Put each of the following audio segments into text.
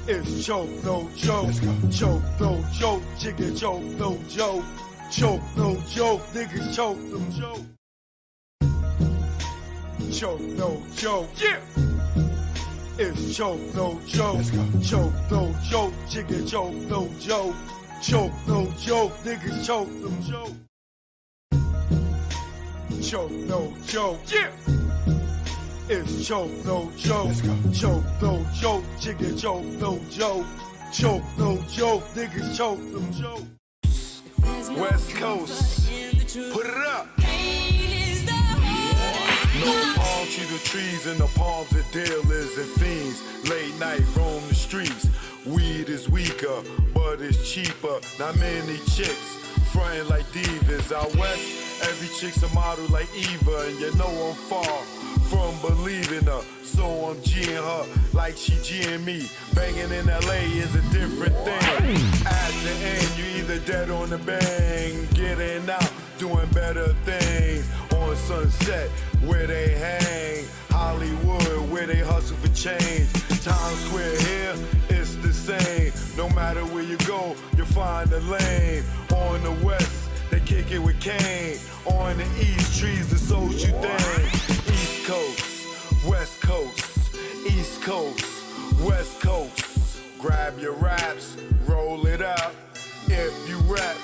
It's choke, no joke. Choke, no joke. Chicken choke, no joke. Choke, no joke. Niggas choke, no joke. Choke, no joke. Yeah. It's choke, no joke. Choke, no joke. Chicken choke, no joke. Choke, no joke. Niggas choke, no joke. Choke, no joke. Yeah. It's choke, no joke. Choke, no joke. Chicken choke, no joke. Choke, no joke. Niggas choke, no joke. West Coast, put it up. No palm tree the trees and the palms of dealers and fiends. Late night roam the streets. Weed is weaker, but it's cheaper. Not many chicks frontin' like divas. Out west, every chick's a model like Eva, and you know I'm far from believing her, so I'm G'ing her like she G'ing me. Banging in LA is a different thing. At the end, you either dead on the bang, getting out, doing better things. On Sunset, where they hang, Hollywood, where they hustle for change. Times Square here, it's the same. No matter where you go, you'll find a lane. On the west, they kick it with Kane. On the east, trees the social thing. East Coast, West Coast, East Coast, West Coast. Grab your raps, roll it up. If you rap,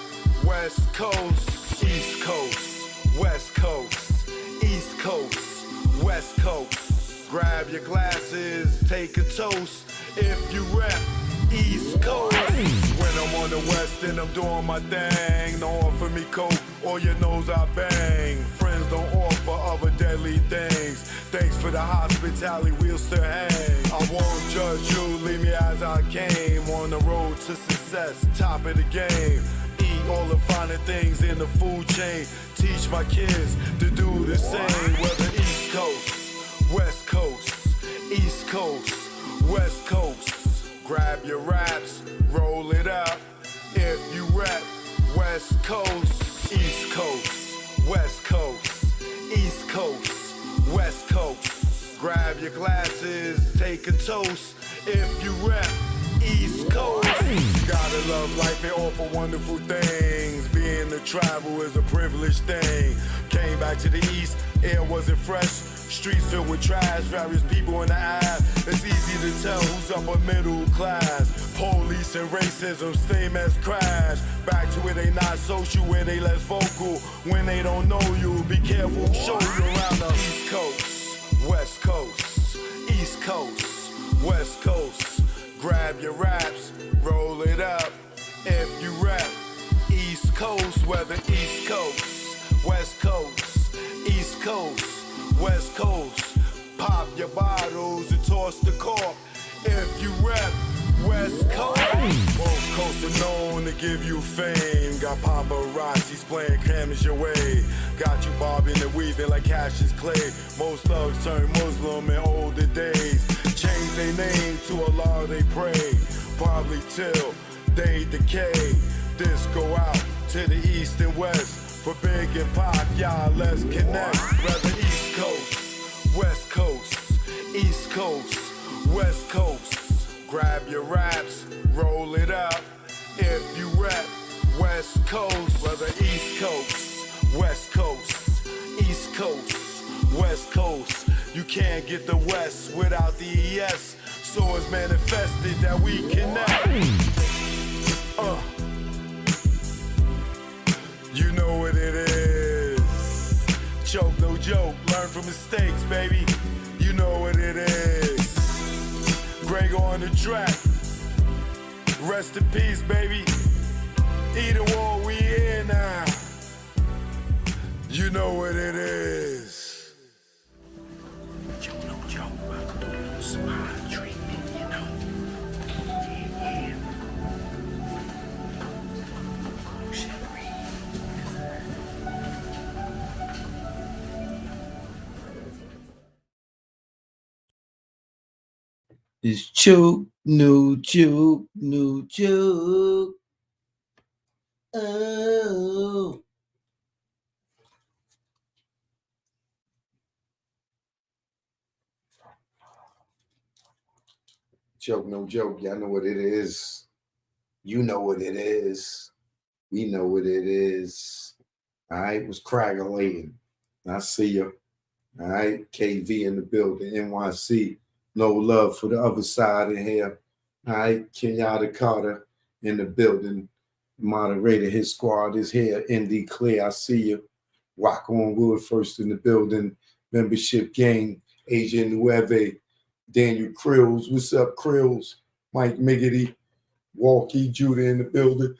West Coast, East Coast, West Coast, East Coast, West Coast. Grab your glasses, take a toast. If you rap, East Coast. When I'm on the west and I'm doing my thing, don't offer me coke or your nose I bang. Friends don't offer other deadly things. Thanks for the hospitality, we'll still hang. I won't judge you, leave me as I came. On the road to success, top of the game. Eat all the finer things in the food chain. Teach my kids to do the same. Whether East Coast, West Coast, East Coast, West Coast. Grab your raps, roll it up. If you rap, West Coast, East Coast, West Coast, East Coast, West Coast. Grab your glasses, take a toast. If you rap, East Coast. Gotta love life, they offer wonderful things. Being to travel is a privileged thing. Came back to the east, air wasn't fresh. Streets filled with trash, various people in the eye. It's easy to tell who's upper middle class. Police and racism, same as crash. Back to where they not social, where they less vocal. When they don't know you, be careful, show you around the East Coast, West Coast, East Coast, West Coast. Grab your raps, roll it up. If you rap, East Coast, whether East Coast, West Coast, East Coast, West Coast. Pop your bottles and toss the cork. If you rap, West Coast. Both coasts are known to give you fame. Got paparazzis playing cameras your way. Got you bobbing and weaving like Cassius Clay. Most thugs turn Muslim in older days. Change their name to Allah they pray. Probably till they decay. This go out to the east and west. For Big and Pac, y'all let's connect. Rather East Coast, West Coast, East Coast, West Coast. Grab your raps, roll it up. If you rap, West Coast, whether East Coast, West Coast, East Coast, West Coast. You can't get the West without the ES, so it's manifested that we connect. You know what it is. Choke, no joke, learn from mistakes, baby. You know what it is. Greg on the track. Rest in peace, baby. Either war, we here now. You know what it is. Choke, no joke, smile treatment, you know. Yeah. It's choke, no joke, no joke. Oh. Joke, no joke. Y'all know what it is. You know what it is. We know what it is. All right, was craggling. I see you. All right, KV in the building, NYC. No love for the other side in here. All right, Kenyatta Carter in the building. Moderator, his squad is here. Indy Clear, I see you. Rock on Wood first in the building. Membership gang, Agent Nueve, Daniel Krills. What's up, Krills? Mike Miggity, Walkie Judah in the building.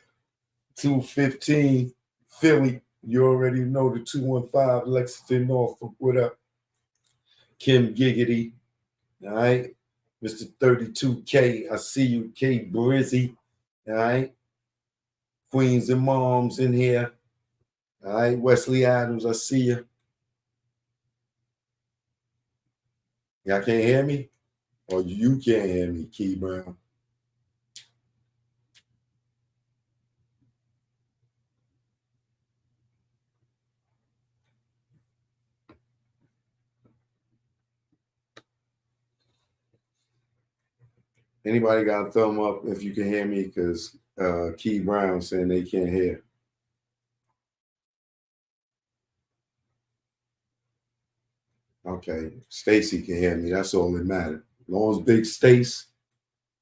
215 Philly. You already know the 215 Lexington Norfolk. What up? Kim Giggity. All right. Mr. 32K. I see you, K Brizzy. All right. Queens and moms in here. All right. Wesley Adams, I see you. Y'all can't hear me? Or you can't hear me, Key Brown. Anybody got a thumb up if you can hear me? Because Key Brown saying they can't hear. Okay, Stacy can hear me. That's all that matters. As long as Big Stace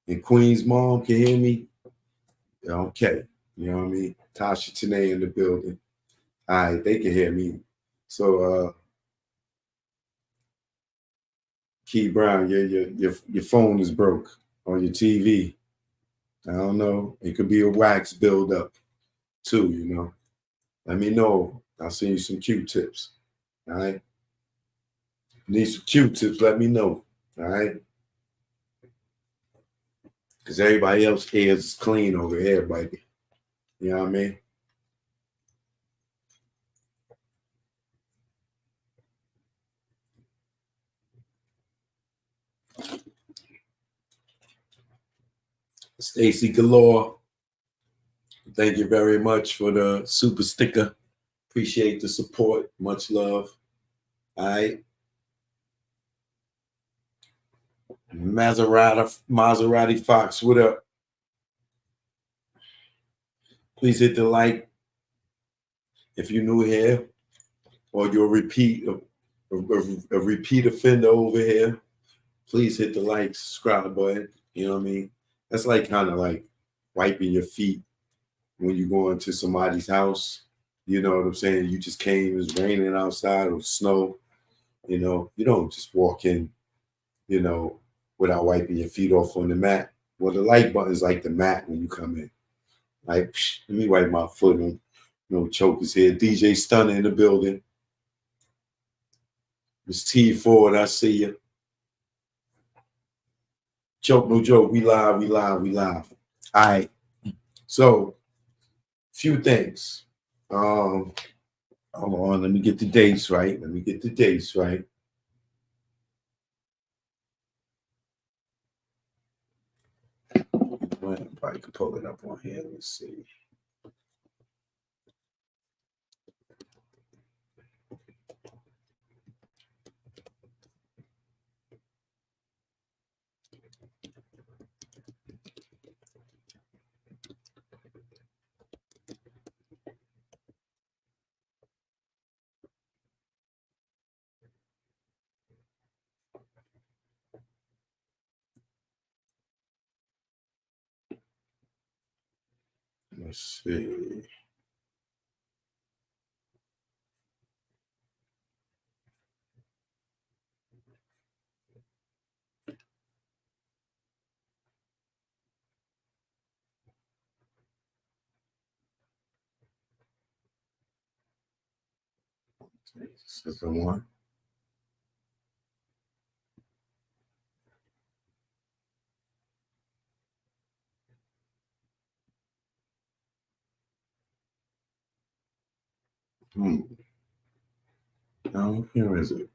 and Queen's mom can hear me, okay. You know what I mean? Tasha Tanae in the building. All right, they can hear me. So Key Brown, your phone is broke on your TV. I don't know. It could be a wax buildup too, you know. Let me know. I'll send you some Q-tips. All right. Need some Q-tips, let me know. All right. Because everybody else ears is clean over here, baby. You know what I mean? Stacy Galore, thank you very much for the super sticker. Appreciate the support. Much love. All right. Maserati Fox, what up? Please hit the like if you're new here or you're a repeat offender over here. Please hit the like, subscribe button. You know what I mean? That's like kind of like wiping your feet when you go into somebody's house. You know what I'm saying? You just came, it was raining outside or snow. You know, you don't just walk in, you know, without wiping your feet off on the mat. Well, the like button is like the mat when you come in. Like, let me wipe my foot on. No chokers here. DJ Stunner in the building. Miss T Ford, I see you. Joke, no joke. We live, we live, we live. All right. So, few things. Hold on. Let me get the dates right. I probably could pull it up on here. Let's see. Let's see. This is the one. No, here is it.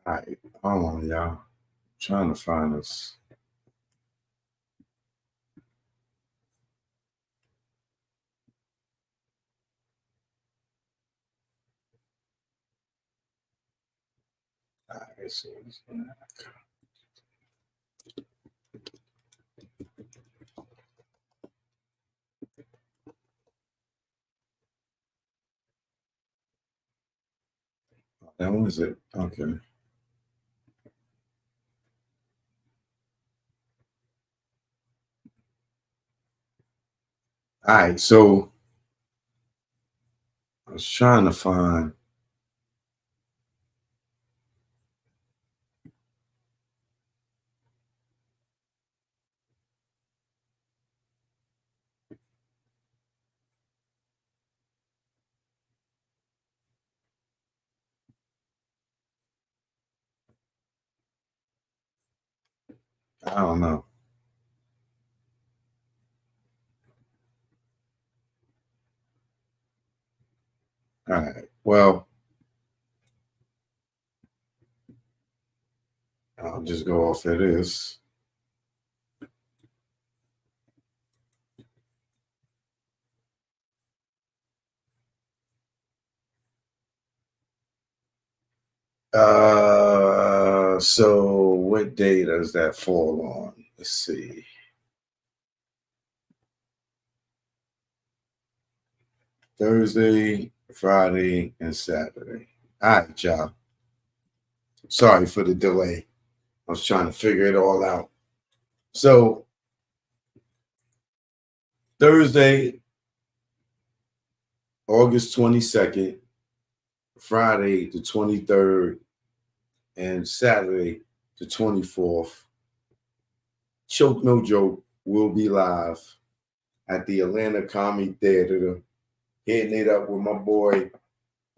All right, hold on, y'all. Trying to find this. All right, so that was it. Okay. All right, so I was trying to find. I don't know. All right. Well, I'll just go off of this. So what day does that fall on? Let's see. Thursday, Friday, and Saturday. All right, y'all. Sorry for the delay. I was trying to figure it all out. So Thursday, August 22nd, Friday the 23rd, and Saturday the 24th. Choke No Joke will be live at the Atlanta Comedy Theater, hitting it up with my boy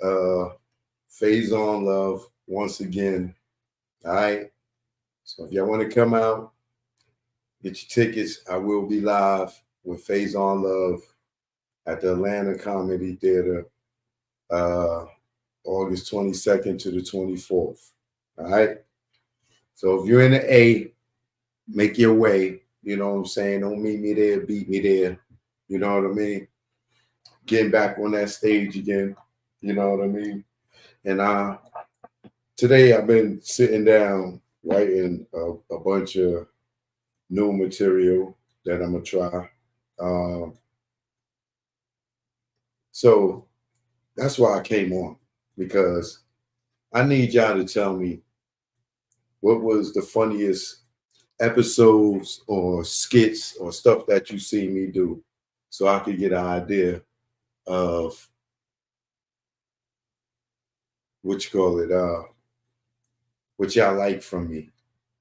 Faizon Love once again. All right. So if y'all want to come out, get your tickets. I will be live with Faizon Love at the Atlanta Comedy Theater, August 22nd to the 24th. All right. So if you're in the A, make your way. You know what I'm saying? Don't meet me there, beat me there. You know what I mean? Getting back on that stage again. You know what I mean? And today I've been sitting down writing a bunch of new material that I'm gonna try. So that's why I came on, because I need y'all to tell me what was the funniest episodes or skits or stuff that you see me do, so I could get an idea of what you call it, what y'all like from me,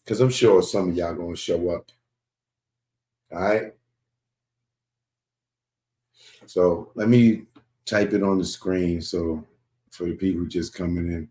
because I'm sure some of y'all gonna show up. All right. So let me type it on the screen so for the people just coming in.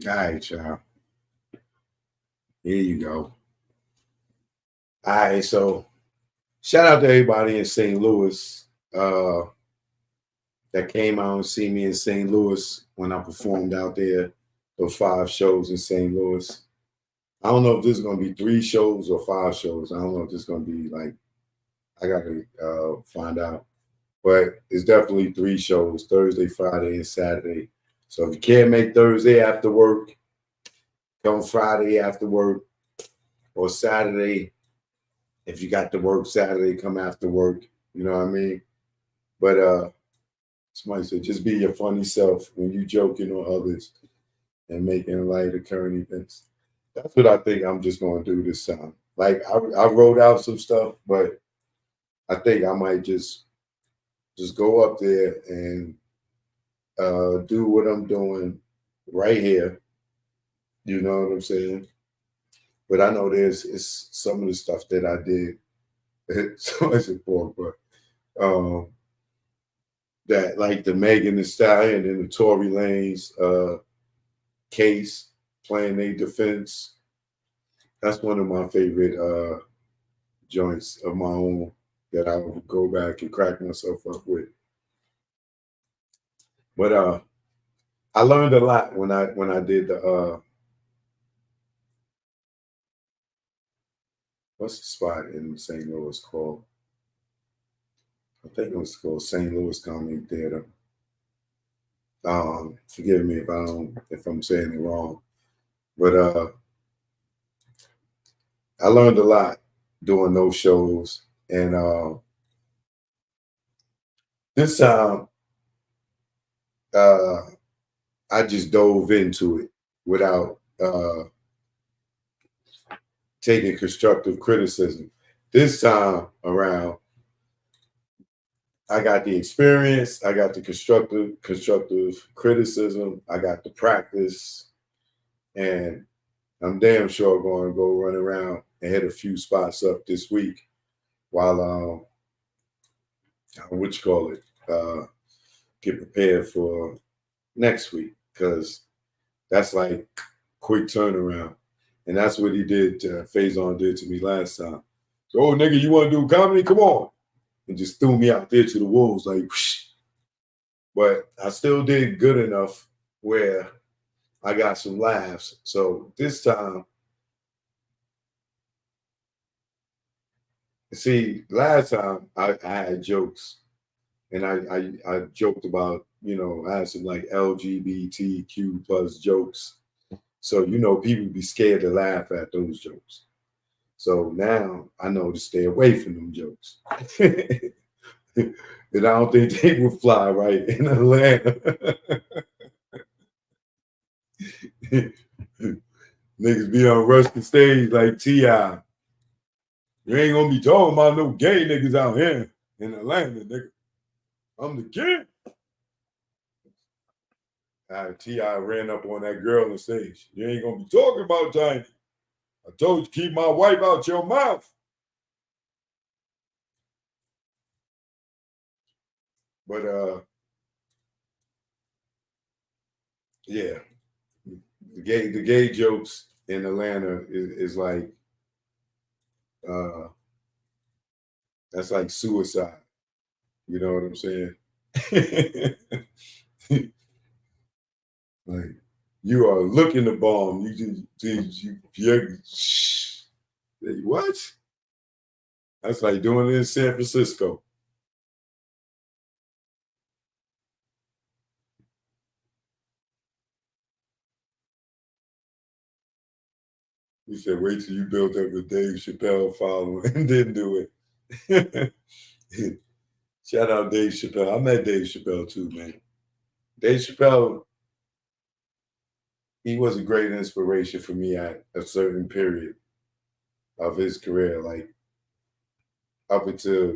All right, y'all. Here you go. All right, so shout out to everybody in St. Louis. that came out and see me in St. Louis when I performed out there, those 5 shows in St. Louis. I don't know if this is going to be 3 shows or 5 shows. I don't know if this is going to be like, I got to find out. But it's definitely 3 shows, Thursday, Friday, and Saturday. So if you can't make Thursday after work, come Friday after work, or Saturday. If you got to work Saturday, come after work. You know what I mean? But somebody said, just be your funny self when you joking on others and making light of current events. That's what I think I'm just going to do this time. Like I wrote out some stuff, but I think I might just go up there and do what I'm doing right here. You know what I'm saying? But I know it's some of the stuff that I did. So much important, but that like the Megan Thee Stallion and the Tory Lanez case playing their defense. That's one of my favorite joints of my own that I would go back and crack myself up with. But I learned a lot when I did the what's the spot in St. Louis called? I think it was called St. Louis Comedy Theater. Forgive me if I'm saying it wrong, but I learned a lot doing those shows, and this time I just dove into it without taking constructive criticism. This time around, I got the experience, I got the constructive criticism, I got the practice, and I'm damn sure going to go run around and hit a few spots up this week while get prepared for next week, because that's like quick turnaround. And that's what he did, Faizon did to me last time. So, oh, nigga, you want to do comedy? Come on. And just threw me out there to the wolves like, whoosh. But I still did good enough where I got some laughs. So this time, see, last time I had jokes, and I joked about, I had some like LGBTQ plus jokes. So, people be scared to laugh at those jokes. So now I know to stay away from them jokes. And I don't think they would fly right in Atlanta. Niggas be on Ruskin stage like T.I. You ain't gonna be talking about no gay niggas out here in Atlanta, nigga. I'm the king. T.I. ran up on that girl on stage. You ain't gonna be talking about Tiny. I told you keep my wife out your mouth. But yeah, the gay jokes in Atlanta is like that's like suicide. You know what I'm saying? Like, you are looking to bomb. What? That's like doing it in San Francisco. He said, wait till you build up a Dave Chappelle following and then do it. Shout out Dave Chappelle. I met Dave Chappelle too, man. Dave Chappelle, he was a great inspiration for me at a certain period of his career, like up until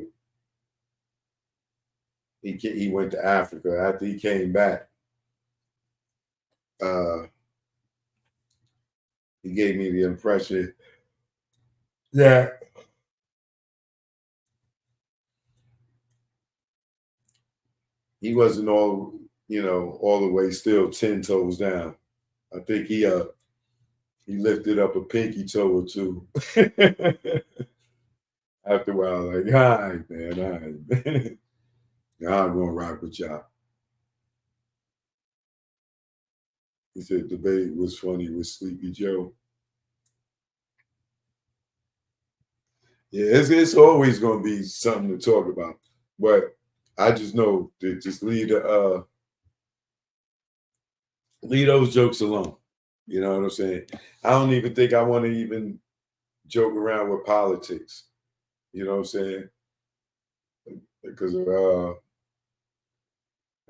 he went to Africa. After he came back, he gave me the impression that he wasn't all the way still 10 toes down. I think he lifted up a pinky toe or two. After a while, like, all right, man, I'm gonna rock with y'all. He said debate was funny with Sleepy Joe. Yeah, it's always gonna be something to talk about. But I just know to just leave those jokes alone. You know what I'm saying? I don't even think I want to even joke around with politics. You know what I'm saying? Because a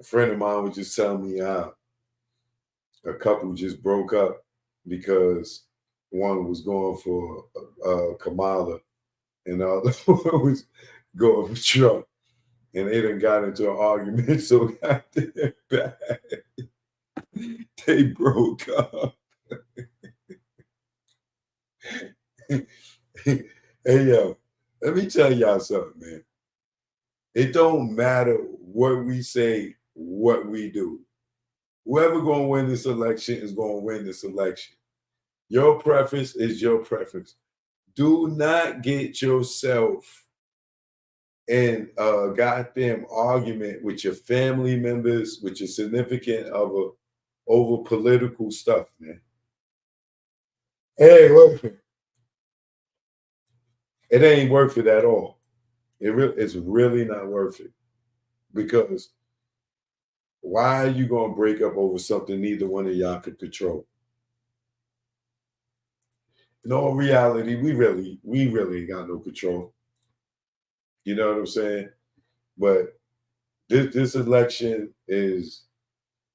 friend of mine was just telling me a couple just broke up because one was going for Kamala and the other one was going for Trump. And they done got into an argument so goddamn bad. They broke up. Hey yo, let me tell y'all something, man. It don't matter what we say, what we do. Whoever gonna win this election is gonna win this election. Your preference is your preference. Do not get yourself in a goddamn argument with your family members, with your significant other over political stuff, man. Hey, look, it ain't worth it at all. It's really not worth it because why are you gonna break up over something neither one of y'all could control? In all reality, we really ain't got no control. You know what I'm saying? But this election is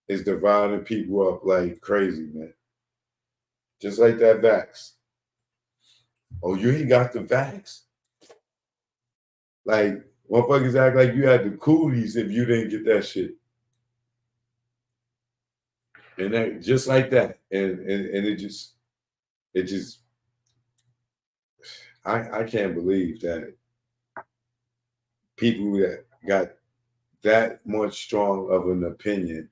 dividing people up like crazy, man. Just like that vax. Oh, you ain't got the vax? Like, motherfuckers act like you had the cooties if you didn't get that shit. And that just like that. And it just I can't believe that people that got that much strong of an opinion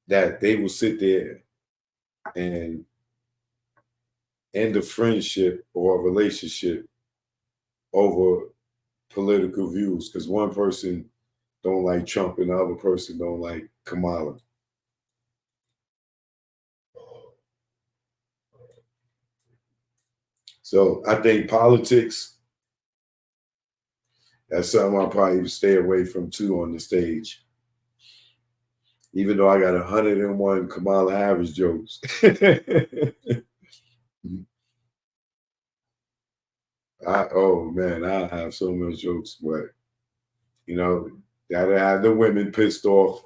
that they will sit there and end a friendship or a relationship over political views because one person don't like Trump and the other person don't like Kamala. So I think politics, that's something I'll probably stay away from too on the stage. Even though I got 101 Kamala Harris jokes. Oh man, I have so many jokes, but you know, gotta have the women pissed off.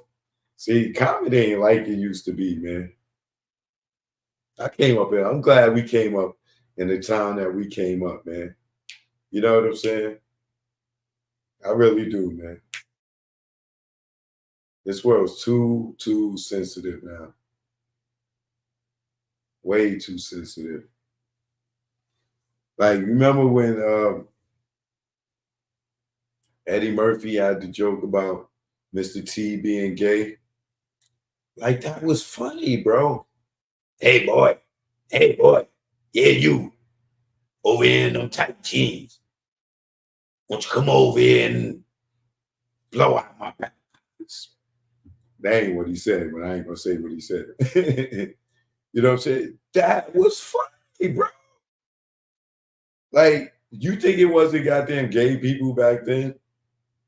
See, comedy ain't like it used to be, man. I came up here. I'm glad we came up in the town that we came up, man. You know what I'm saying? I really do, man. This world's too sensitive now. Way too sensitive. Like, remember when Eddie Murphy had the joke about Mr. T being gay? Like, that was funny, bro. Hey, boy. Hey, boy. Yeah, you. Over here in them tight jeans. Won't you come over here and blow out my pants? That ain't what he said, but I ain't gonna say what he said. You know what I'm saying? That was funny, bro. Like, you think it wasn't goddamn gay people back then?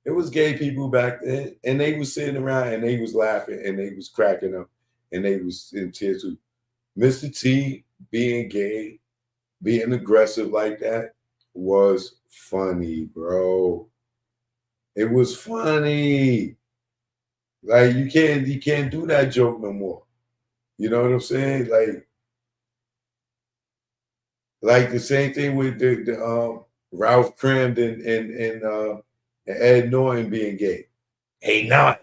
It was gay people back then, and they was sitting around and they was laughing and they was cracking up and they was in tears too. Mr. T being gay, being aggressive like that was funny, bro. It was funny. Like you can't do that joke no more. You know what I'm saying? Like the same thing with the Ralph Crammed and Ed Norton being gay. Hey, not.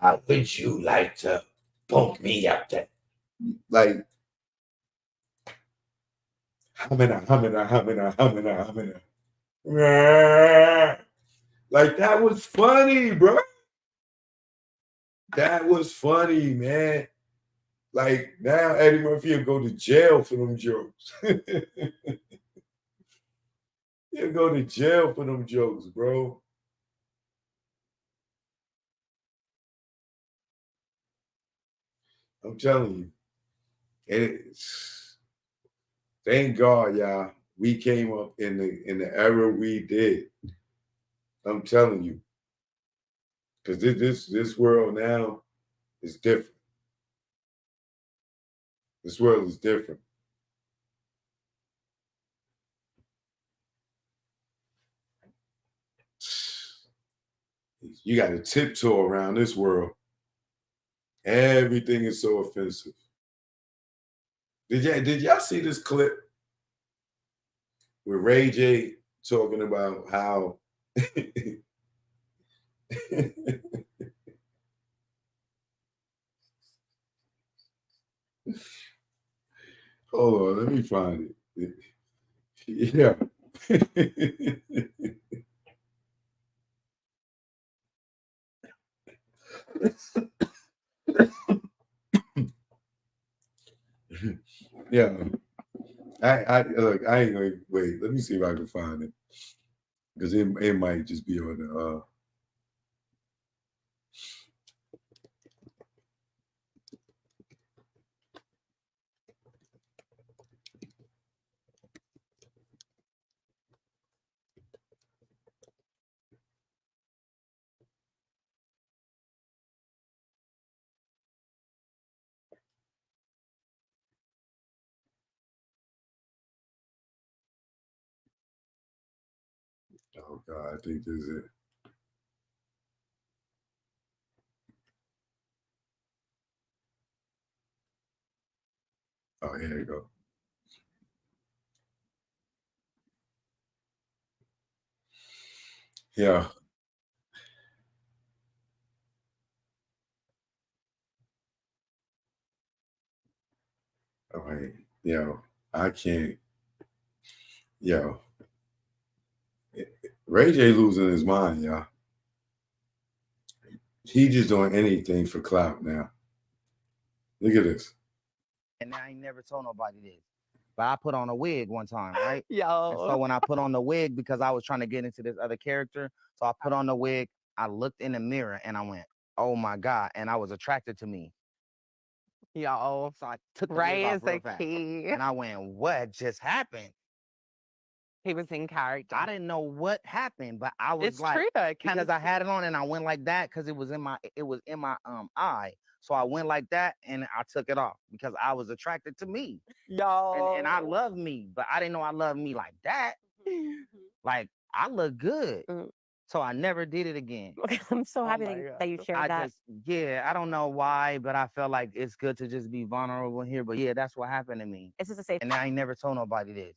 How would you like to punk me up there? Like, humming. Like, that was funny, bro. That was funny, man. Like, now Eddie Murphy will go to jail for them jokes. He'll go to jail for them jokes, bro. I'm telling you. It's thank God, y'all. We came up in the era we did. I'm telling you. Because this world now is different. This world is different. You got to tiptoe around this world. Everything is so offensive. Did y'all see this clip with Ray J talking about how hold on, let me find it. Yeah. Yeah. I look, I ain't gonna wait. Let me see if I can find it. Because it might just be on the oh God, I think this is it. Oh, here you go. Yeah. All right. Yo, I can't. Yo, Ray J losing his mind, y'all. He just doing anything for clout now. Look at this. And I ain't never told nobody this. But I put on a wig one time, right? Yo. And so when I put on the wig, because I was trying to get into this other character, so I put on the wig, I looked in the mirror and I went, oh my God. And I was attracted to me. Yo. So I took the Ray wig off is real the fast. key. And I went, what just happened? He was in character. I didn't know what happened, but I was It's like, true though. because I had it on and I went like that because it was in my eye. So I went like that and I took it off because I was attracted to me. Yo. And I love me, but I didn't know I love me like that. Like I look good. So I never did it again. I'm so Oh happy my that God. you shared that. I don't know why, but I felt like it's good to just be vulnerable here. But yeah, that's what happened to me. It's just a safe. And I ain't never told nobody this.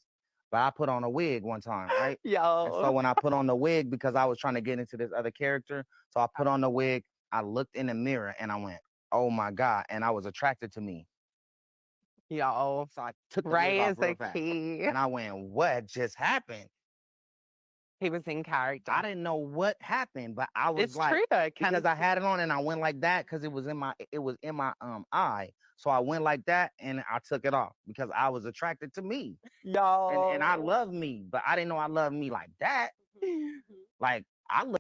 But I put on a wig one time, right? Yo. And so when I put on the wig, because I was trying to get into this other character, so I put on the wig, I looked in the mirror and I went, oh my God. And I was attracted to me. Yo. So I took the Ray wig is off real the fast. key. And I went, what just happened? He was in character. I didn't know what happened, but I was It's like, true though. because I had it on and I went like that because it was in my eye. So I went like that and I took it off because I was attracted to me. Yo. And I love me, but I didn't know I loved me like that. Like I look.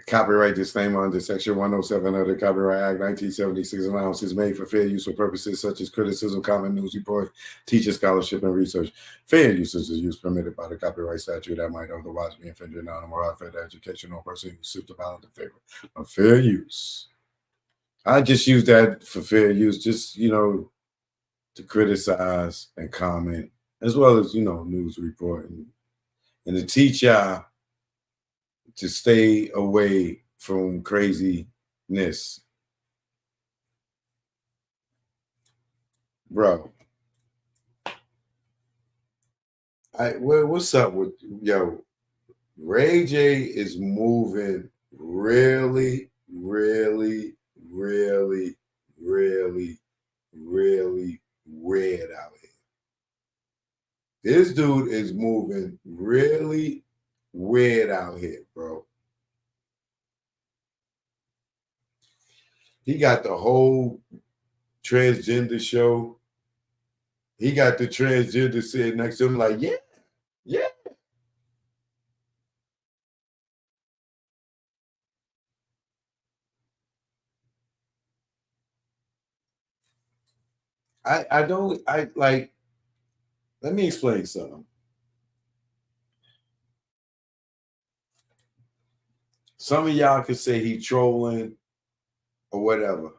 Copyright disclaimer under Section 107 of the Copyright Act 1976. Allowances made for fair use for purposes such as criticism, comment, news reports, teacher scholarship, and research. Fair use is the use permitted by the copyright statute that might otherwise be infringing on the moral fair educational person who suits the balance in favor of fair use. I just use that for fair use, just to criticize and comment, as well as news report and to teach y'all to stay away from craziness. Bro, what's up with Ray J is moving really, really, really, really, really weird out here. This dude is moving really weird out here, bro. He got the whole transgender show. He got the transgender sitting next to him like, yeah, I don't I like let me explain something. Some of y'all could say he trolling or whatever.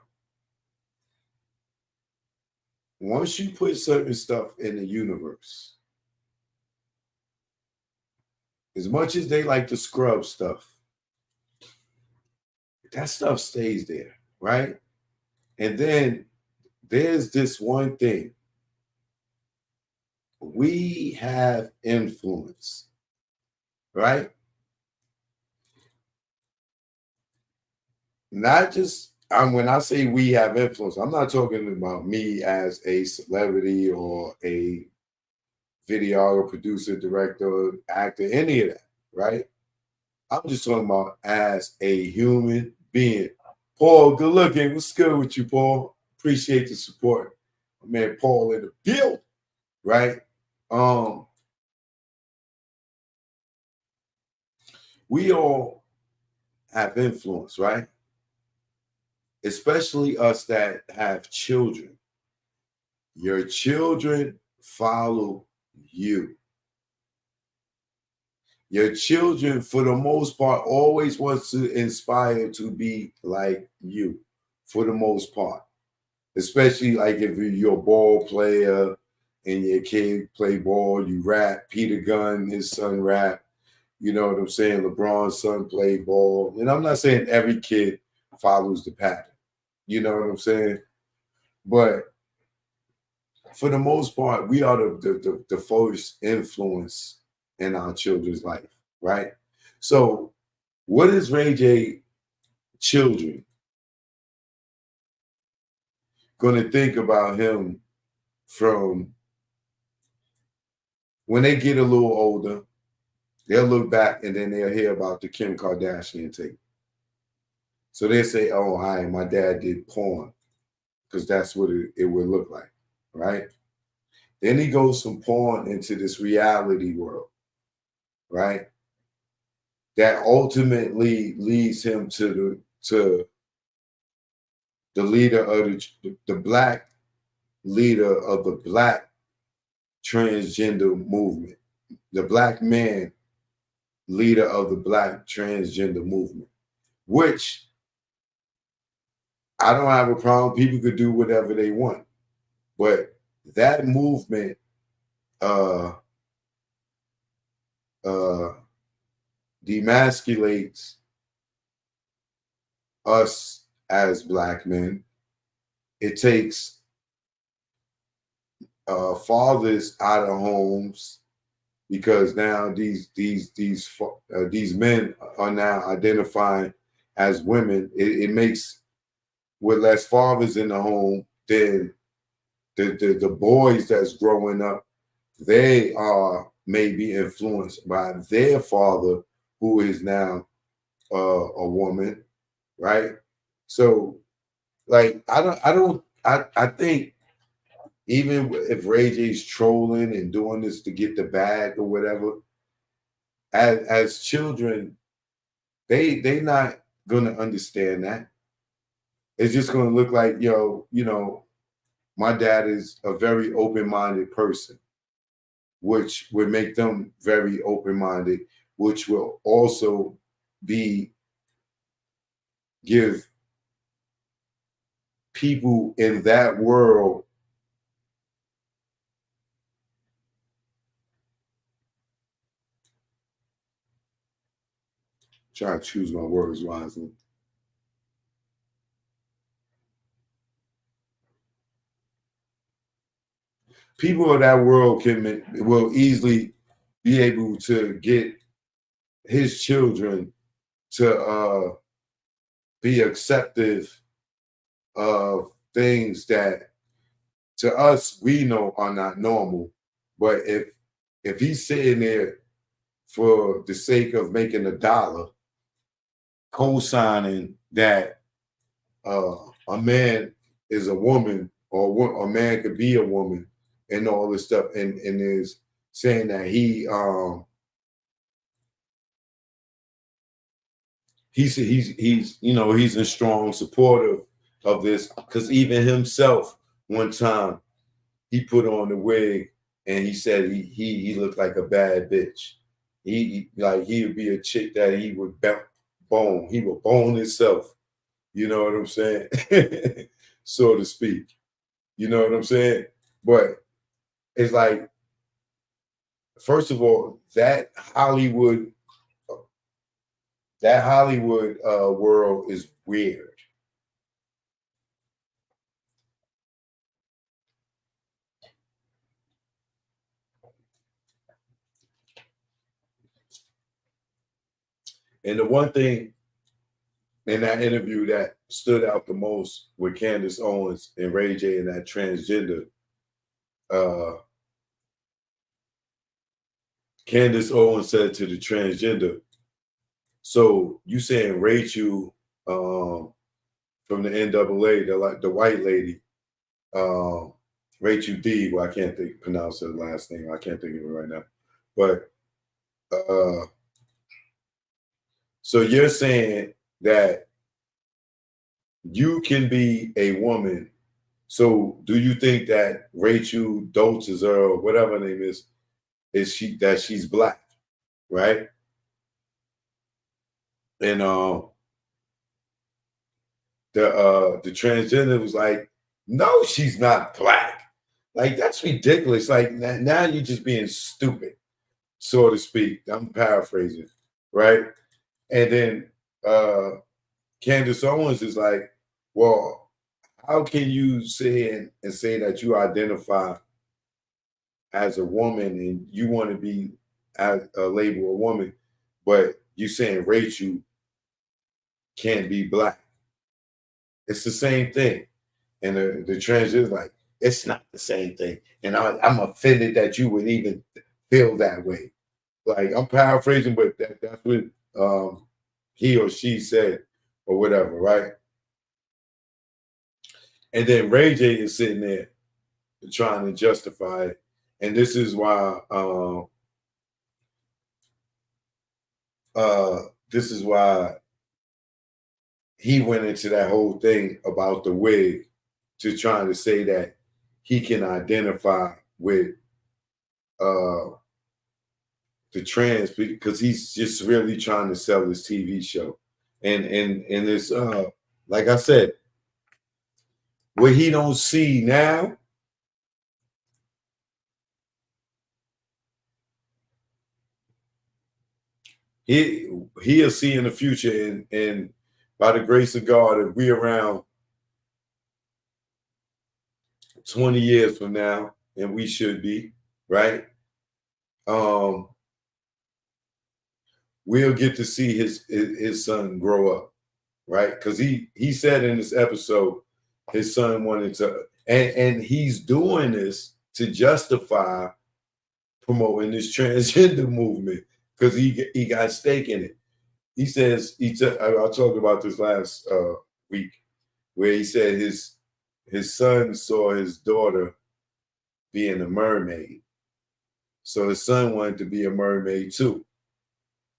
Once you put certain stuff in the universe, as much as they like to scrub stuff, that stuff stays there, right? And then there's this one thing. We have influence, right? Not just when I say we have influence, I'm not talking about me as a celebrity or a videographer, producer, director, actor, any of that, right? I'm just talking about as a human being. Paul, good looking. What's good with you, Paul? Appreciate the support. My man Paul in the build, right? We all have influence, right? Especially us that have children. Your children follow you. Your children, for the most part, always wants to inspire to be like you, for the most part. Especially like if you're a ball player and your kid play ball, you rap. Peter Gunn, his son rap. You know what I'm saying? LeBron's son played ball. And I'm not saying every kid follows the pattern. You know what I'm saying? But for the most part, we are the first influence in our children's life, right? So, what is Ray J children going to think about him from when they get a little older? They'll look back and then they'll hear about the Kim Kardashian tape. So they say, "Oh, hi, my dad did porn," because that's what it would look like, right? Then he goes from porn into this reality world, right? That ultimately leads him to the leader of the black leader of the black transgender movement, the black man leader of the black transgender movement, which I don't have a problem. People could do whatever they want, but that movement demasculates us as black men. It takes fathers out of homes because now these men are now identifying as women. It makes with less fathers in the home, then the boys that's growing up, they are maybe influenced by their father, who is now a woman, right? So, like, I think even if Ray J's trolling and doing this to get the bag or whatever, as children, they not gonna understand that. It's just gonna look like, my dad is a very open-minded person, which would make them very open-minded, which will also give people in that world try to choose my words wisely. People of that world will easily be able to get his children to be acceptive of things that to us we know are not normal. But if he's sitting there for the sake of making $1, co-signing that a man is a woman or a man could be a woman and all this stuff, and is saying that he's in strong support of this, because even himself one time he put on the wig and he said he looked like a bad bitch. He like he would be a chick that he would bone. He would bone himself. You know what I'm saying? So to speak. You know what I'm saying? But it's like, first of all, that Hollywood world is weird. And the one thing in that interview that stood out the most with Candace Owens and Ray J and that transgender, uh, Candace Owens said to the transgender, so you saying Rachel from the NAA, the white lady, Rachel D, well, I can't pronounce her last name. I can't think of it right now. But so you're saying that you can be a woman. So do you think that Rachel Dolezal or whatever her name is she's black, right? And the transgender was like, no, she's not black. Like, that's ridiculous. Like, now you're just being stupid, so to speak. I'm paraphrasing, right? And then Candace Owens is like, well, how can you say and say that you identify as a woman and you want to be as a label a woman, but you saying Rachel can't be black? It's the same thing. And the transgender is like, it's not the same thing. And I'm offended that you would even feel that way. Like, I'm paraphrasing, but that's what he or she said or whatever, right? And then Ray J is sitting there trying to justify it. And this is why he went into that whole thing about the wig, to trying to say that he can identify with the trans, because he's just really trying to sell his TV show. And it's like I said, what he don't see now, he'll see in the future. And by the grace of God, if we around 20 years from now, and we should be, right? We'll get to see his son grow up, right? Because he said in this episode, his son wanted to, and he's doing this to justify promoting this transgender movement, because he got stake in it. He says I talked about this last week, where he said his son saw his daughter being a mermaid, so his son wanted to be a mermaid too.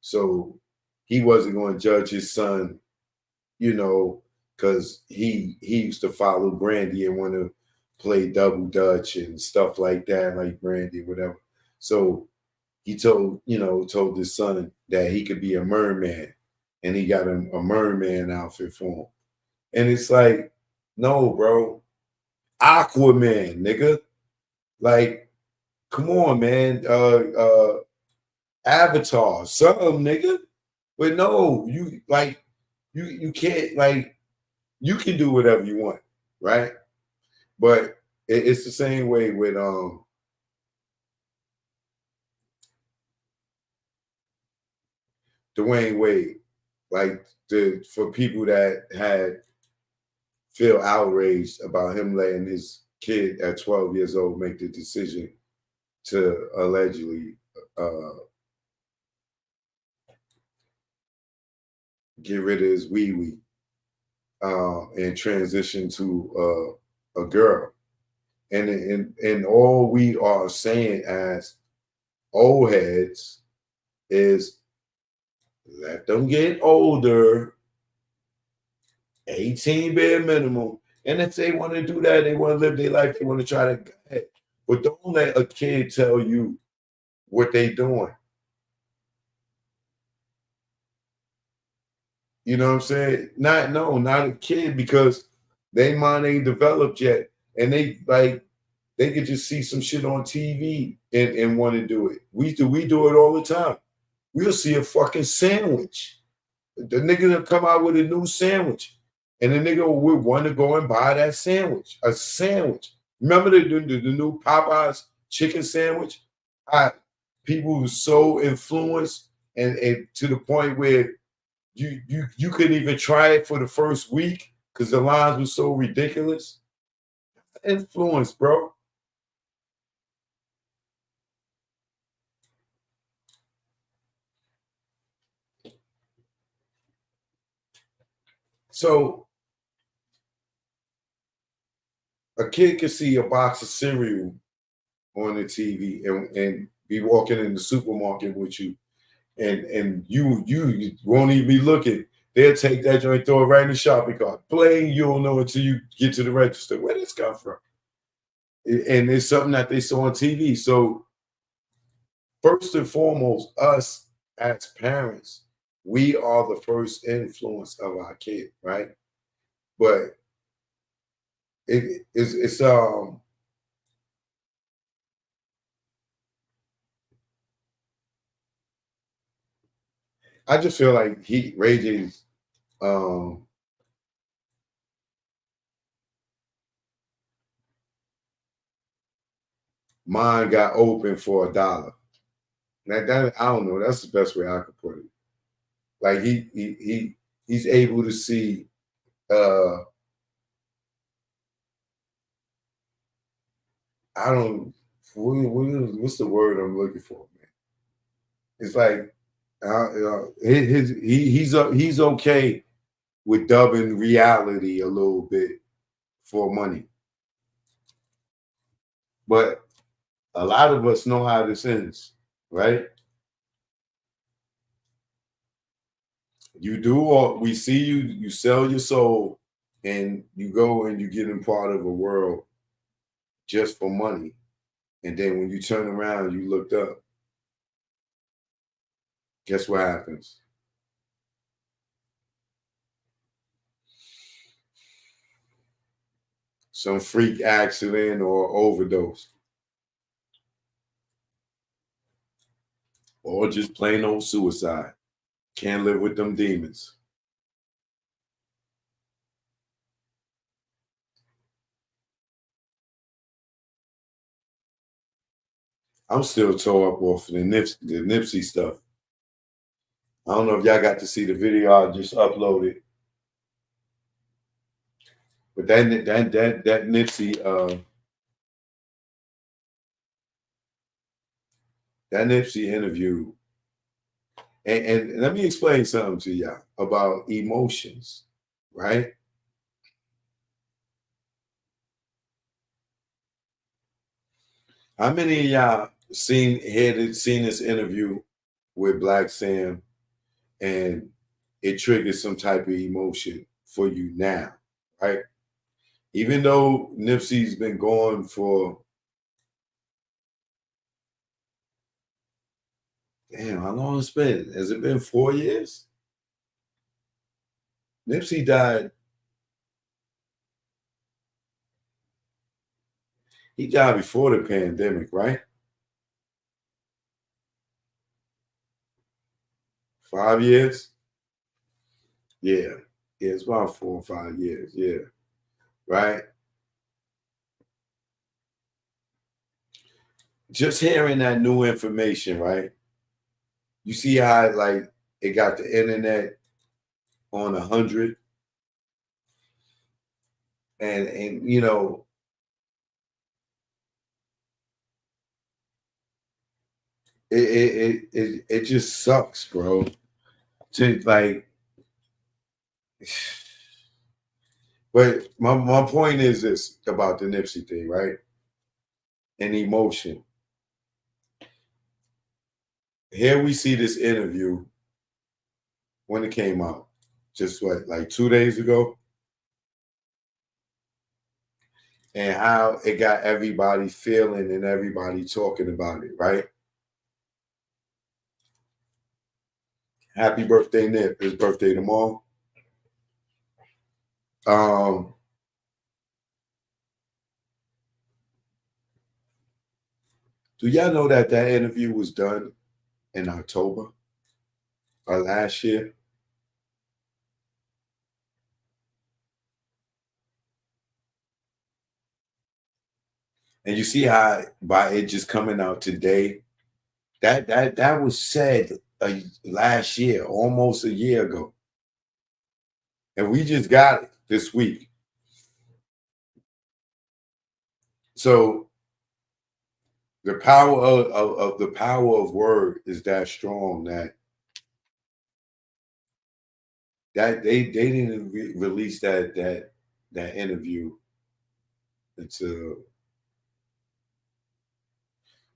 So he wasn't going to judge his son, because he used to follow Brandy and want to play double dutch and stuff like that, like Brandy, whatever. So he told his son that he could be a merman, and he got a merman outfit for him. And it's like, no, bro, Aquaman, nigga. Like, come on, man. Avatar, something, nigga. But no, you can't, like, you can do whatever you want, right? But it's the same way with Dwayne Wade. Like, for people that feel outraged about him letting his kid at 12 years old make the decision to allegedly get rid of his wee and transition to a girl. And all we are saying as old heads is, let them get older, 18 bare minimum. And if they want to do that, they want to live their life, they want to try to, go ahead. But don't let a kid tell you what they doing. You know what I'm saying? Not a kid, because they mind ain't developed yet. And they could just see some shit on TV and want to do it. We do it all the time. We'll see a fucking sandwich. The nigga will come out with a new sandwich. And the nigga would want to go and buy that sandwich. A sandwich. Remember the new Popeyes chicken sandwich? People were so influenced and to the point where you couldn't even try it for the first week because the lines were so ridiculous. Influence, bro. So a kid can see a box of cereal on the TV and be walking in the supermarket with you, and you won't even be looking. They'll take that joint, throw it right in the shopping cart. Plain, you don't know until you get to the register. Where this come from? And it's something that they saw on TV. So first and foremost, us as parents, we are the first influence of our kid, right? But it's I just feel like Ray J's mind got open for $1. That I don't know. That's the best way I could put it. Like he's able to see I don't what's the word I'm looking for, man? It's like he's okay with dubbing reality a little bit for money, but a lot of us know how this ends, right? You do all we see you sell your soul and you go and you get in part of a world just for money. And then when you turn around, you looked up. Guess what happens? Some freak accident or overdose. Or just plain old suicide. Can't live with them demons. I'm still tore up off of the Nipsey stuff. I don't know if y'all got to see the video I just uploaded. But that Nipsey interview, and let me explain something to y'all about emotions, right? How many of y'all seen this interview with Black Sam and it triggers some type of emotion for you now, right? Even though Nipsey's been gone for damn, how long it's been? Has it been 4 years? Nipsey died. He died before the pandemic, right? 5 years? Yeah. Yeah, it's about 4 or 5 years. Yeah. Right? Just hearing that new information, right? You see how like it got the internet on 100, and you know it just sucks, bro. To like, but my point is this about the Nipsey thing, right? And emotion. Here we see this interview when it came out, just what, like 2 days ago, and how it got everybody feeling and everybody talking about it, right? Happy birthday, Nip. His birthday tomorrow. Do y'all know that that interview was done in October of last year? And you see how by it just coming out today, that was said last year, almost a year ago, and we just got it this week. So the power of the power of word is that strong that they didn't release that interview until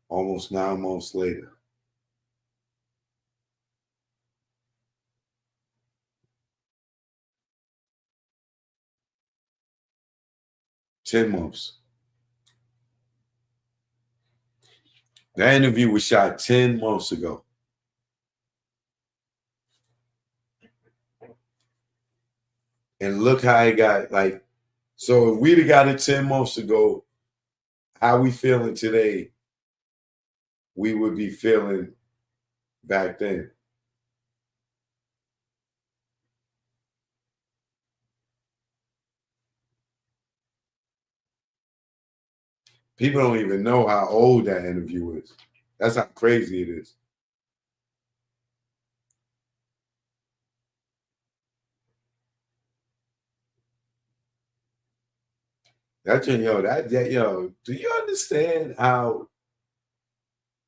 almost 9 months later. Ten months. That interview was shot 10 months ago. And look how it got like, so if we'd have got it 10 months ago, how we feeling today, we would be feeling back then. People don't even know how old that interview is. That's how crazy it is. That's yo, do you understand how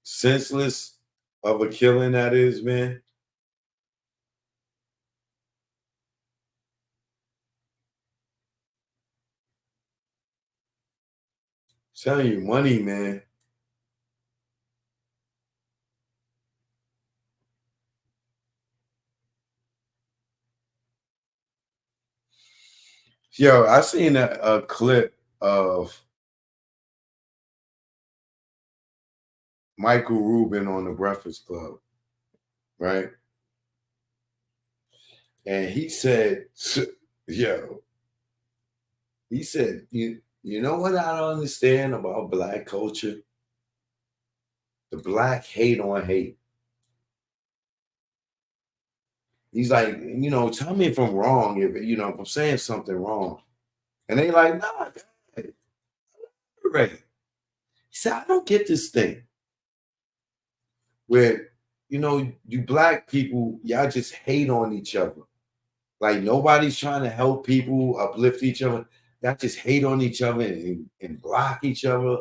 senseless of a killing that is, man? I'm telling you, money, man. Yo, I seen a clip of Michael Rubin on the Breakfast Club, right? And he said, yo, he said, you know what I don't understand about black culture? The black hate on hate. He's like, tell me if I'm wrong, if I'm saying something wrong. And they like, nah, right. He said, I don't get this thing where, you black people, y'all just hate on each other. Like nobody's trying to help people, uplift each other. Y'all just hate on each other and block each other.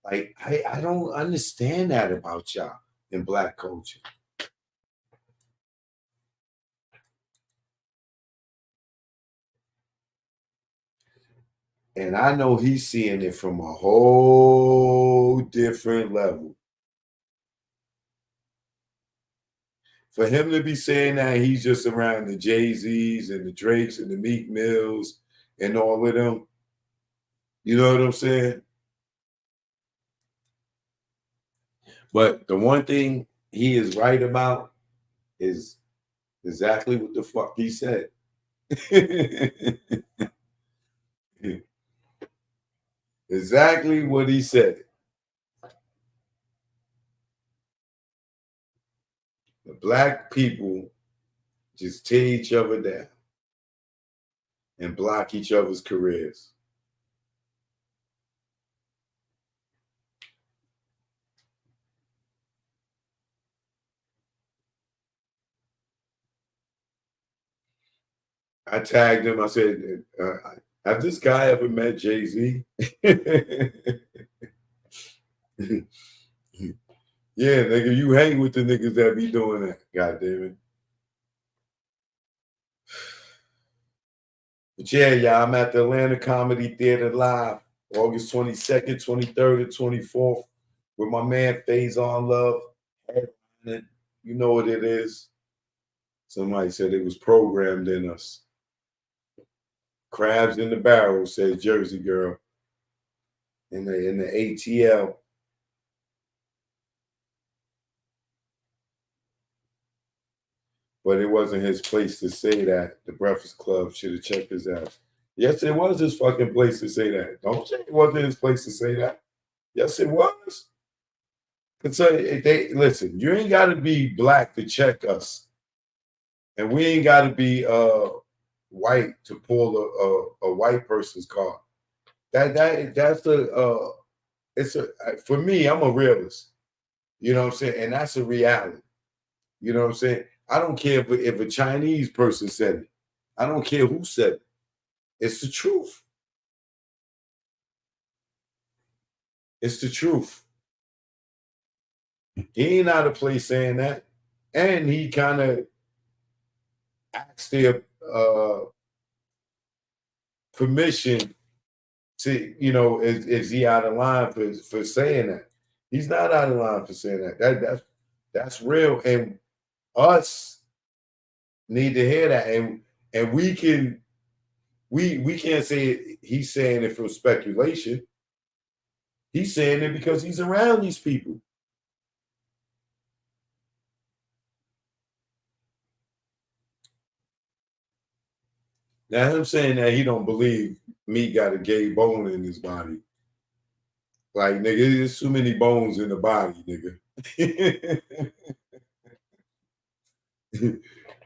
Like, I don't understand that about y'all in black culture. And I know he's seeing it from a whole different level. For him to be saying that he's just around the Jay-Z's and the Drakes and the Meek Mills and all of them, you know what I'm saying? But the one thing he is right about is exactly what the fuck he said. Exactly what he said. The black people just tear each other down and block each other's careers. I tagged him. I said, have this guy ever met Jay-Z? Yeah, nigga, you hang with the niggas that be doing that. God damn it. But yeah, y'all, I'm at the Atlanta Comedy Theater live, August 22nd, 23rd, and 24th with my man Faizon Love. You know what it is. Somebody said it was programmed in us. Crabs in the barrel, says Jersey Girl. in the ATL. But it wasn't his place to say that. The Breakfast Club should have checked his ass. Yes, it was his fucking place to say that. Don't say it wasn't his place to say that. Yes, it was. Cause they listen. You ain't got to be black to check us, and we ain't got to be white to pull a white person's car. That's a it's a for me. I'm a realist. You know what I'm saying, and that's a reality. You know what I'm saying. I don't care if a Chinese person said it. I don't care who said it. It's the truth. It's the truth. He ain't out of place saying that. And he kind of asked their permission to, is he out of line for saying that? He's not out of line for saying that. That's real. And us need to hear that. And we can't say he's saying it from speculation. He's saying it because he's around these people. Now him saying that he don't believe me got a gay bone in his body. Like, nigga, there's too many bones in the body, nigga.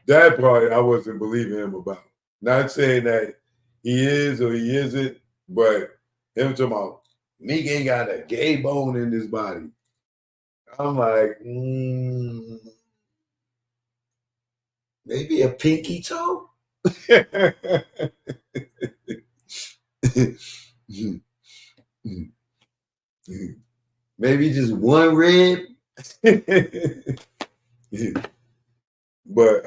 That part I wasn't believing him about. Not saying that he is or he isn't, but him talking about Meek ain't got a gay bone in his body. I'm like, maybe a pinky toe? Maybe just one rib? But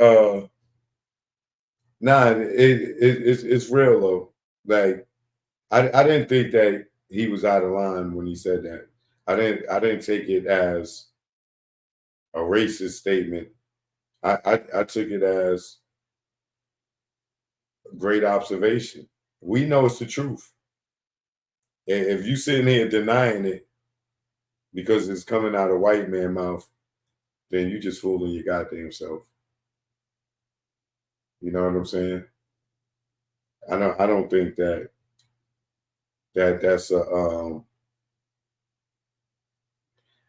nah, it's real though. Like I didn't think that he was out of line when he said that. I didn't take it as a racist statement. I took it as a great observation. We know it's the truth. And if you sitting here denying it because it's coming out of white man mouth, then you just fooling your goddamn self. You know what I'm saying? I don't think that's a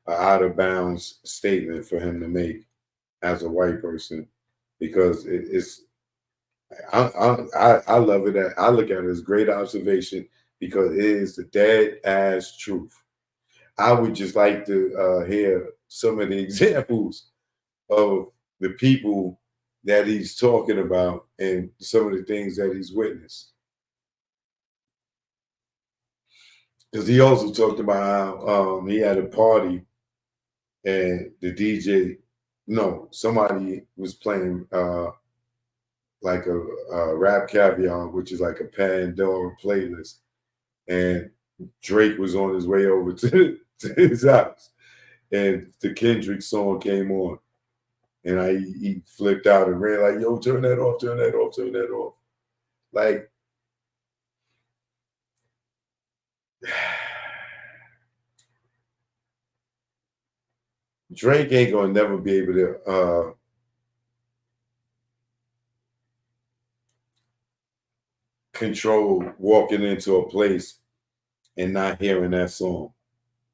out of bounds statement for him to make as a white person, because it's I love it. I look at it as great observation because it is the dead ass truth. I would just like to hear some of the examples of the people that he's talking about and some of the things that he's witnessed. Because he also talked about how he had a party and the DJ, no, somebody was playing like a rap caviar, which is like a Pandora playlist, and Drake was on his way over to his house, and the Kendrick song came on, and he flipped out and ran like, "Yo, turn that off, turn that off, turn that off!" Like, Drake ain't gonna never be able to control walking into a place and not hearing that song,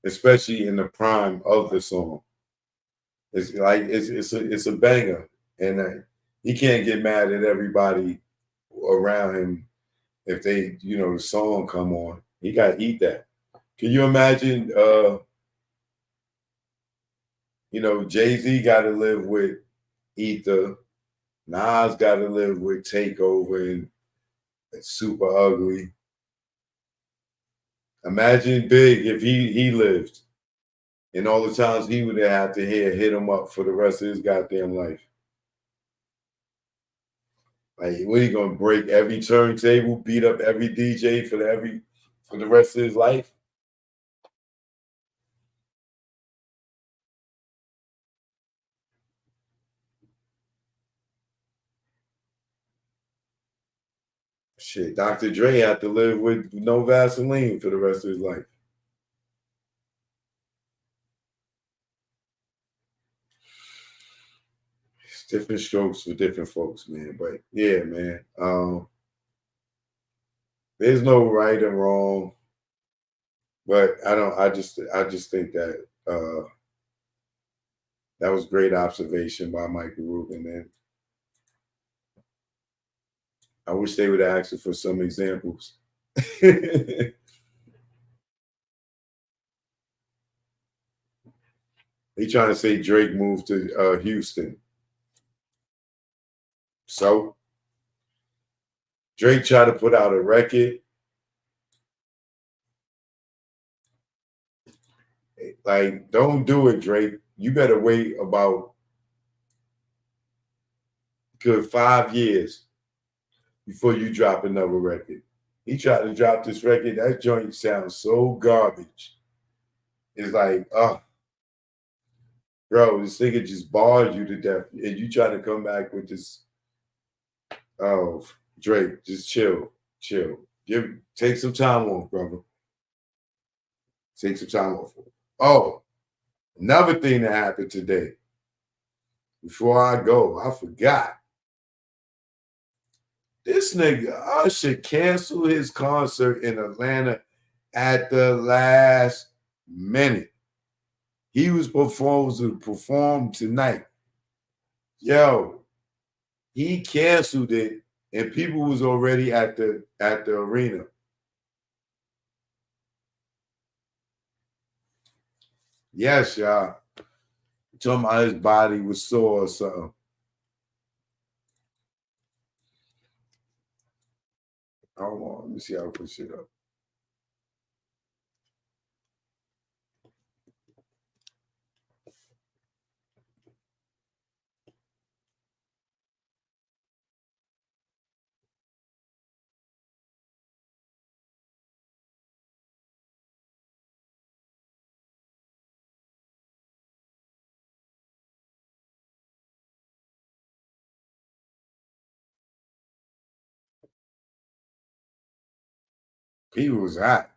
especially in the prime of the song. It's like it's a banger, and he can't get mad at everybody around him if they, the song come on. He got to eat that. Can you imagine? Jay-Z got to live with Ether. Nas got to live with Takeover and Super Ugly. Imagine Big if he lived, and all the times he would have had to hit him up for the rest of his goddamn life. Like, what are you gonna break every turntable, beat up every DJ for the rest of his life? Shit, Dr. Dre had to live with no Vaseline for the rest of his life. different strokes for different folks, man. But yeah, man. There's no right and wrong, but I just think that that was great observation by Michael Rubin, and I wish they would ask for some examples. They trying to say Drake moved to Houston. So Drake tried to put out a record. Like, don't do it, Drake. You better wait about good 5 years before you drop another record. He tried to drop this record. That joint sounds so garbage. It's like, oh, bro, this nigga just barred you to death. And you trying to come back with this, oh, Drake, just chill. Take some time off, brother. Take some time off. Oh, another thing that happened today. Before I go, I forgot. This nigga Usher canceled his concert in Atlanta at the last minute. He was supposed to perform tonight. Yo, he canceled it, and people was already at the arena. Yes, y'all. Talking about his body was sore or something. Hold on, let me see how I put shit up. He was hot.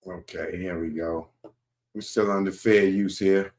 Okay, here we go. We're still under fair use here.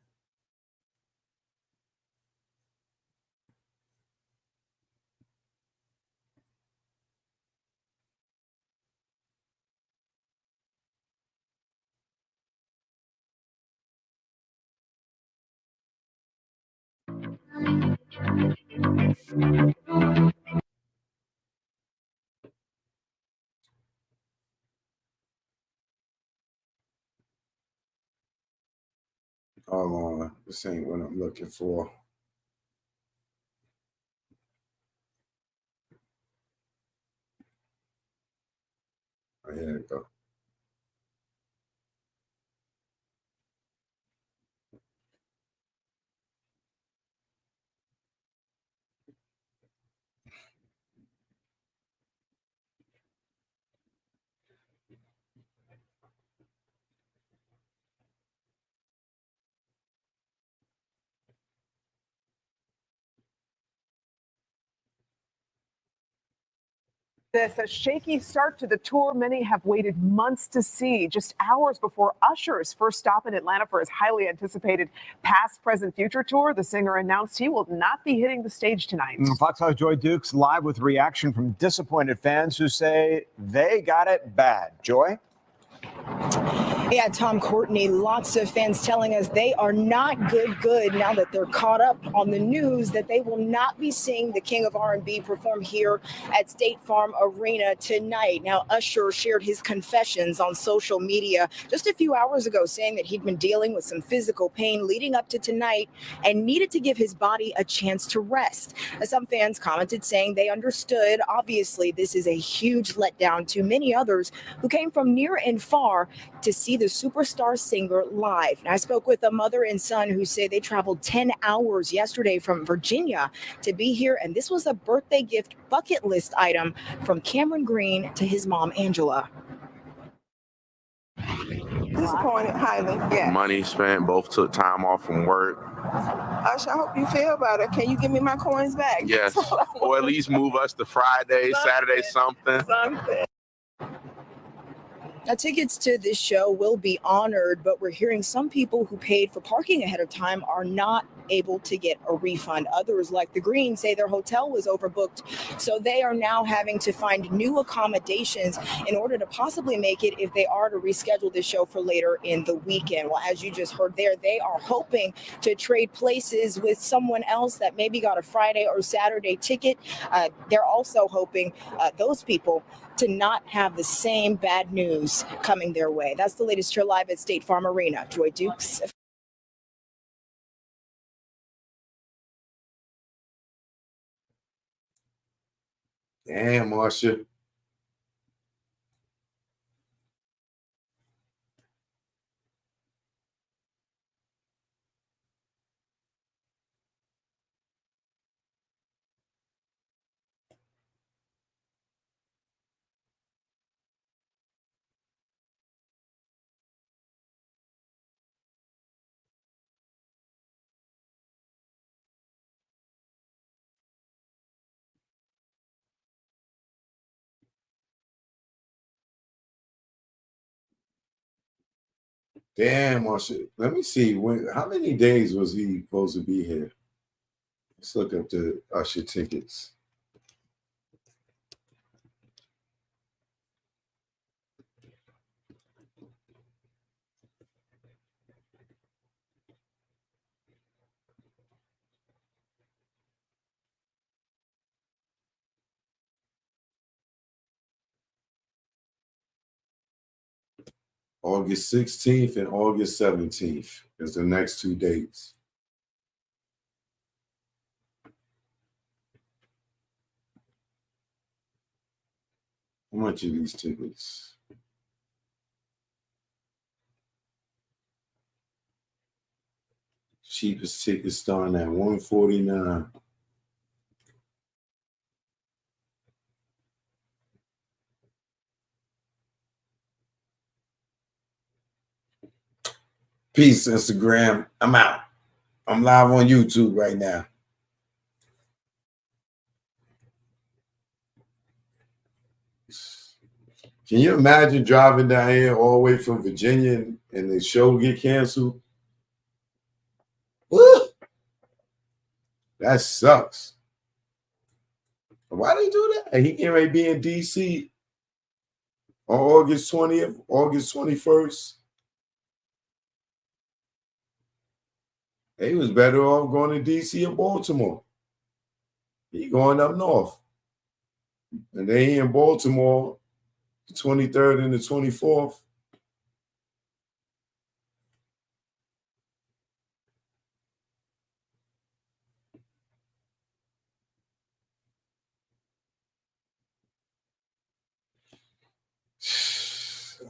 Hold on. This ain't what I'm looking for. Oh, here we go. This a shaky start to the tour many have waited months to see. Just hours before Usher's first stop in Atlanta for his highly anticipated Past, Present, Future tour, the singer announced he will not be hitting the stage tonight. Fox 5 Joy Dukes live with reaction from disappointed fans who say they got it bad. Joy? Yeah, Tom Courtney, lots of fans telling us they are not good now that they're caught up on the news that they will not be seeing the King of R&B perform here at State Farm Arena tonight. Now, Usher shared his confessions on social media just a few hours ago, saying that he'd been dealing with some physical pain leading up to tonight and needed to give his body a chance to rest. Some fans commented saying they understood. Obviously, this is a huge letdown to many others who came from near and far to see the superstar singer live. And I spoke with a mother and son who say they traveled 10 hours yesterday from Virginia to be here, and this was a birthday gift bucket list item from Cameron Green to his mom, Angela. Disappointed highly. Yeah. Money spent, both took time off from work. Usher, I hope you feel better. Can you give me my coins back? Yes, or at least move us to Friday, Saturday, something. Now, tickets to this show will be honored, but we're hearing some people who paid for parking ahead of time are not able to get a refund. Others, like the Greens, say their hotel was overbooked, so they are now having to find new accommodations in order to possibly make it if they are to reschedule this show for later in the weekend. Well, as you just heard there, they are hoping to trade places with someone else that maybe got a Friday or Saturday ticket. They're also hoping those people to not have the same bad news coming their way. That's the latest here live at State Farm Arena. Joy Dukes. Damn, Marsha. Damn, Marsha. Let me see. How many days was he supposed to be here? Let's look up the Usher tickets. August 16th and August 17th is the next 2 dates. How much are these tickets? Cheapest ticket starting at $149. Peace, Instagram. I'm out. I'm live on YouTube right now. Can you imagine driving down here all the way from Virginia and the show get canceled? Woo! That sucks. Why they do that? He can't really be in DC on August 20th, August 21st. He was better off going to DC or Baltimore. He going up north. And they in Baltimore the 23rd and the 24th.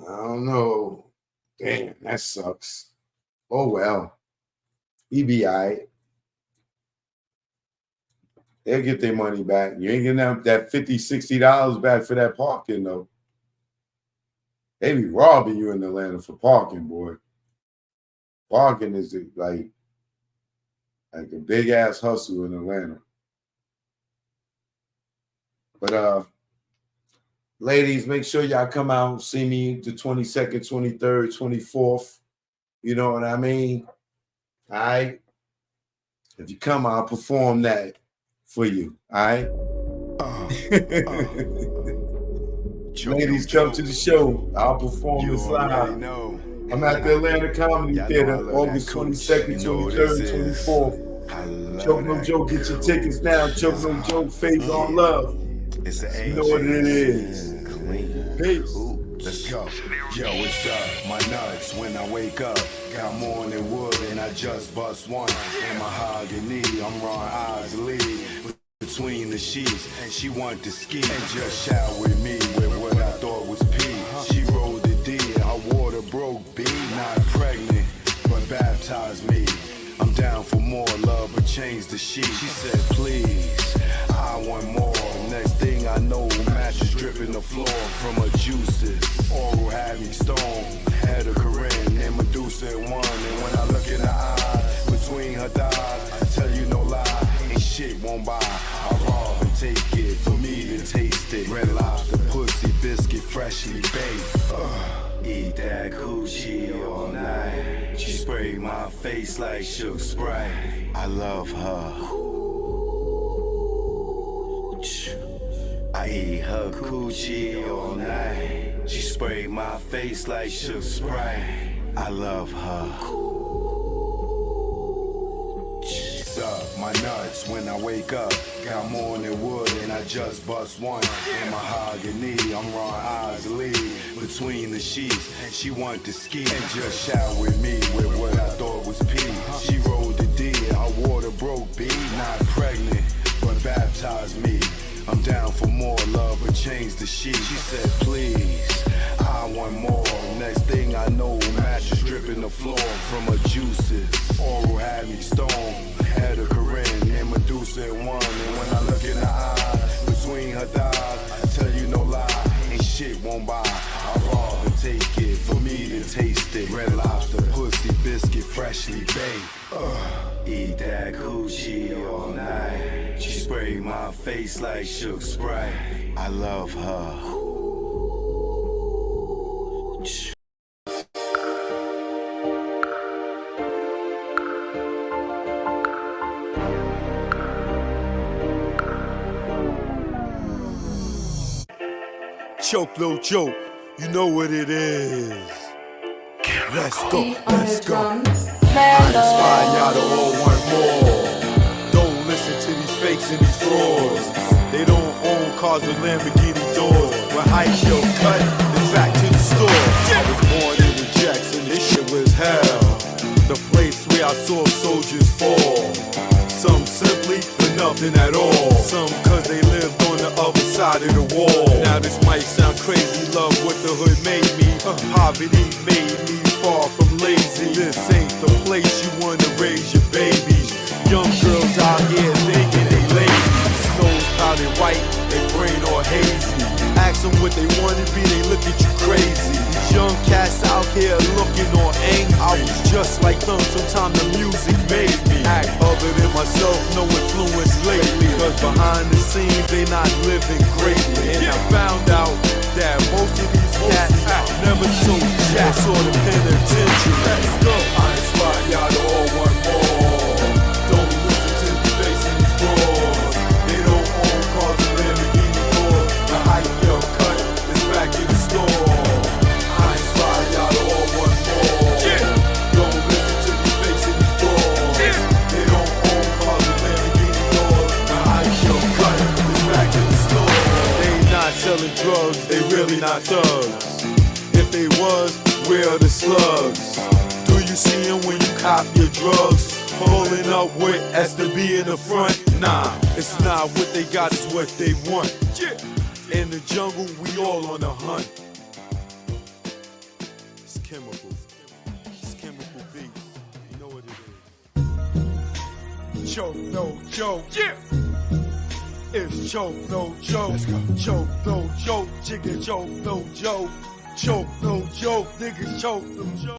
I don't know. Damn, that sucks. Oh, well. He be all right. They'll get their money back. You ain't getting that $50, $60 back for that parking, though. They be robbing you in Atlanta for parking, boy. Parking is like a big-ass hustle in Atlanta. But, ladies, make sure y'all come out and see me the 22nd, 23rd, 24th. You know what I mean? All right? If you come, I'll perform that for you. All right? Ladies, come to the show. I'll perform this live. I'm at the Atlanta Comedy Theater, August 22nd, 23rd, 24th. Choke No Joke, get your tickets now. Choke No Joke, Faizon Love. You know what it is. Peace. Let's go. Yo, what's up? My nuts when I wake up. Got morning wood and I just bust one. In mahogany, I'm Ron Isley. Between the sheets, and she want to ski and just shower me with what I thought was pee. She rolled the D, her water broke B. Not pregnant, but baptized me. I'm down for more love, but change the sheet. She said, please, I want more. Next thing I know, mattress dripping the floor from her juices. Oral had me stoned, had a Corinne and Medusa in one. And when I look in her eyes, between her thighs, I tell you no lie, ain't shit won't buy. I rob and take it for me to taste it. Red Lobster, pussy, biscuit, freshly baked. Eat that coochie all night. She sprayed my face like Shook Sprite. I love her. I eat her coochie all night. She sprayed my face like Shook Sprite. I love her. Up my nuts when I wake up. Got morning wood and I just bust one. In mahogany, I'm Ron Isley. Between the sheets, she want to ski and just shower me with what I thought was pee. She rolled the D, her water broke B. Not pregnant, but baptized me. I'm down for more love, but change the sheet. She said, please, I want more. Next thing I know, mattress dripping the floor from her juices. Oral had me stoned. Had a Corinne and Medusa in one. And when I look in her eyes, between her thighs, I tell you no lie, ain't shit won't buy. I rob and take it for me to taste it. Red Lobster, pussy, biscuit, freshly baked. Eat that coochie all night. She sprayed my face like Shook Sprite. I love her. Choke no joke, you know what it is. Let's go, let's go. I inspire y'all to all want more. Don't listen to these fakes and these frauds. They don't own cars with Lamborghini doors. When high show cut, it's back to the store. I was born in the Jackson, this shit was hell. The place where I saw soldiers fall. Some simply for nothing at all. Some cause they lived on the other side of the wall. Now this might sound crazy, love what the hood made me. Poverty made me far from lazy. This ain't the place you wanna raise your babies. Young girls out here thinking they lazy. Nose powdered white, they brain all hazy. Ask them what they wanna be, they look at you crazy. These young cats out here looking all angry. I was just like them, sometimes the music made me act other than myself, no influence lately. Cause behind the scenes, they not living greatly. And I found out that most of these cats never so jack or the penitentiary. Let's go. I inspire y'all to all want more. Don't listen to the face and the frauds. They don't own cars and Lamborghini doors. The hype yo cut is back in the store. I inspire y'all to all want more. Don't listen to the face and the frauds. They don't own cars and Lamborghini doors. The hype yo cut is back in the store. They not selling drugs, they really not thugs. If they was, where are the slugs? Do you see them when you cop your drugs? Pulling up with S&B in the front? Nah, it's not what they got, it's what they want. In the jungle, we all on the hunt. It's chemical. It's chemical beats. You know what it is. Choke no joke. Yeah. It's choke no joke. Let's go. Choke no joke. Chicken choke no joke. Choke no joke. Niggas choke no joke.